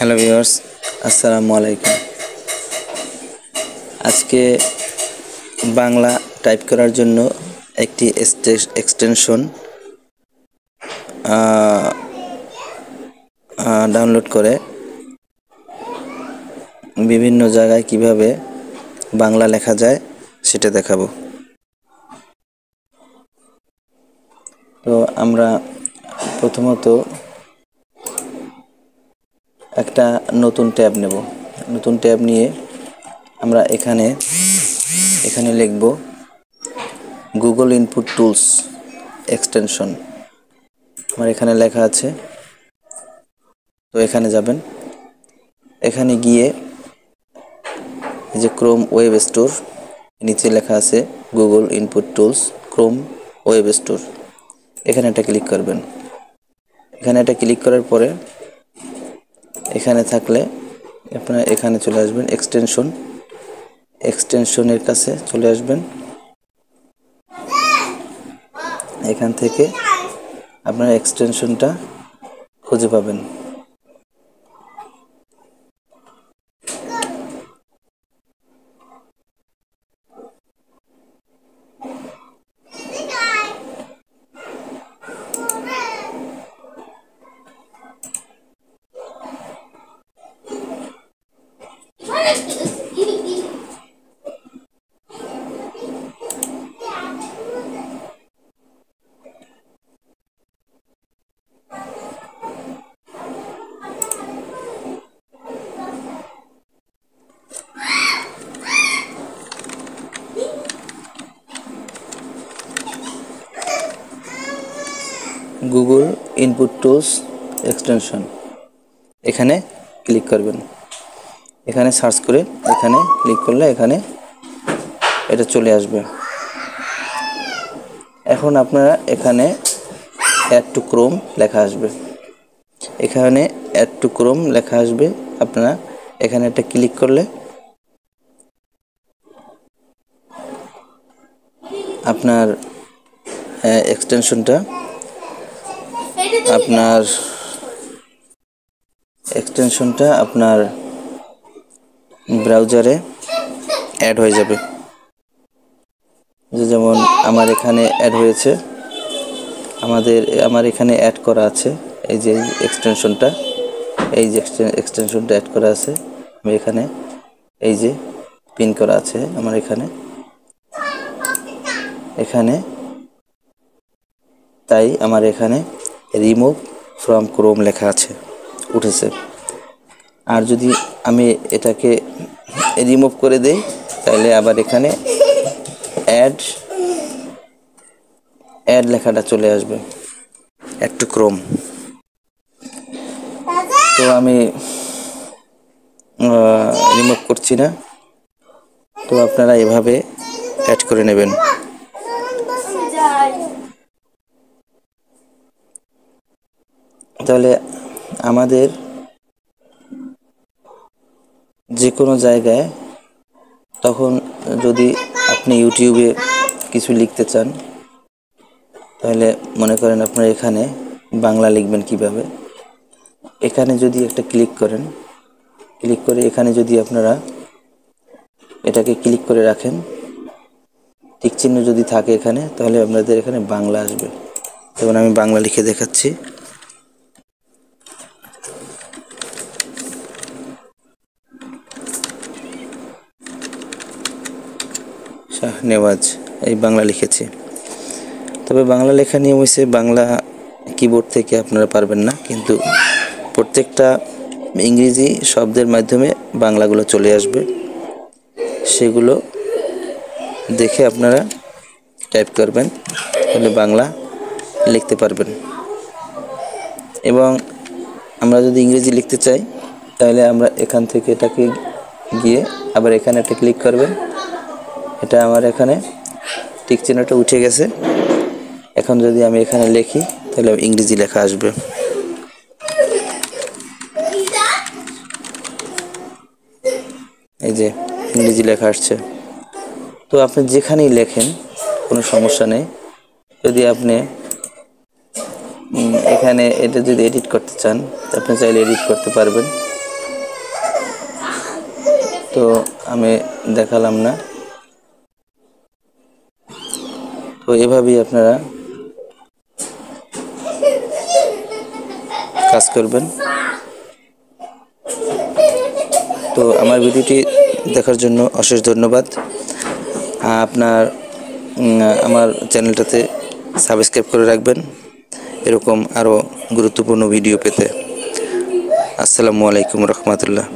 Hello viewers, আসসালামু আলাইকুম। আজকে বাংলা টাইপ করার জন্য একটি এক্সটেনশন ডাউনলোড করে বিভিন্ন জায়গায় কিভাবে বাংলা লেখা যায় সেটা দেখাবো। তো আমরা প্রথমত একটা নতুন ট্যাব নেব। নতুন ট্যাব নিয়ে আমরা এখানে লিখব গুগল ইনপুট টুলস এক্সটেনশন। আমার এখানে লেখা আছে, তো এখানে যাবেন। এখানে গিয়ে এই যে ক্রোম ওয়েব স্টোর, নিচে লেখা আছে Google input tools Chrome web store, এখানে একটা ক্লিক করবেন। এখানে একটা ক্লিক করার পরে এখানে থাকলে আপনারা এখানে চলে আসবেন, এক্সটেনশনের কাছে চলে আসবেন। এখান থেকে আপনারা এক্সটেনশনটা খুঁজে পাবেন। গুগল ইনপুট টুলস এক্সটেনশন, এখানে ক্লিক করবেন। এখানে সার্চ করে এখানে ক্লিক করলে এখানে এটা চলে আসবে। এখন আপনারা এখানে অ্যাড টু ক্রোম লেখা আসবে, এখানে অ্যাড টু ক্রোম লেখা আসবে। আপনারা এখানে একটা ক্লিক করলে আপনার এক্সটেনশনটা আপনার ব্রাউজারে অ্যাড হয়ে যাবে। যেমন আমার এখানে অ্যাড হয়েছে, আমার এখানে অ্যাড করা আছে। এই যে এক্সটেনশনটা অ্যাড করা আছে। আমি এখানে এই যে পিন করা আছে আমার এখানে তাই আমার এখানে রিমুভ ফ্রম ক্রোম লেখা আছে, উঠেছে। আর যদি আমি এটাকে রিমুভ করে দেই তাহলে আবার এখানে অ্যাড লেখাটা চলে আসবে, অ্যাড টু ক্রোম। তো আমি রিমুভ করছি না, তো আপনারা এভাবে অ্যাড করে নেবেন। তাহলে আমাদের যে কোনো জায়গায়, তখন যদি আপনি ইউটিউবে কিছু লিখতে চান, তাহলে মনে করেন আপনার এখানে বাংলা লিখবেন কিভাবে। এখানে যদি একটা ক্লিক করে এখানে যদি আপনারা এটাকে ক্লিক করে রাখেন, টিক চিহ্ন যদি থাকে এখানে, তাহলে আপনাদের এখানে বাংলা আসবে। যেমন আমি বাংলা লিখে দেখাচ্ছি। শাহনেওয়াজ, এই বাংলা লিখেছি। তবে বাংলা লেখা নিয়ম হয়েছে, বাংলা কিবোর্ড থেকে আপনারা পারবেন না, কিন্তু প্রত্যেকটা ইংরেজি শব্দের মাধ্যমে বাংলাগুলো চলে আসবে, সেগুলো দেখে আপনারা টাইপ করবেন, তাহলে বাংলা লিখতে পারবেন। এবং আমরা যদি ইংরেজি লিখতে চাই, তাহলে আমরা এখান থেকে এটাকে গিয়ে আবার এখানে একটা ক্লিক করবেন। এটা আমার এখানে টিক চিহ্নটা উঠে গেছে। এখন যদি আমি এখানে লিখি তাহলে ইংরেজি লেখা আসবে। এই যে ইংরেজি লেখা আসছে। তো আপনি যেখানেই লেখেন কোনো সমস্যা নেই। যদি আপনি এখানে এটা যদি এডিট করতে চান, আপনি চাইলে এডিট করতে পারবেন। তো আমি দেখালাম না। তো এভাবেই আপনারা কাজ করবেন। তো আমার ভিডিওটি দেখার জন্য অশেষ ধন্যবাদ। আপনার আমার চ্যানেলটাতে সাবস্ক্রাইব করে রাখবেন এরকম আরও গুরুত্বপূর্ণ ভিডিও পেতে। আসসালামু আলাইকুম রহমতুল্লাহ।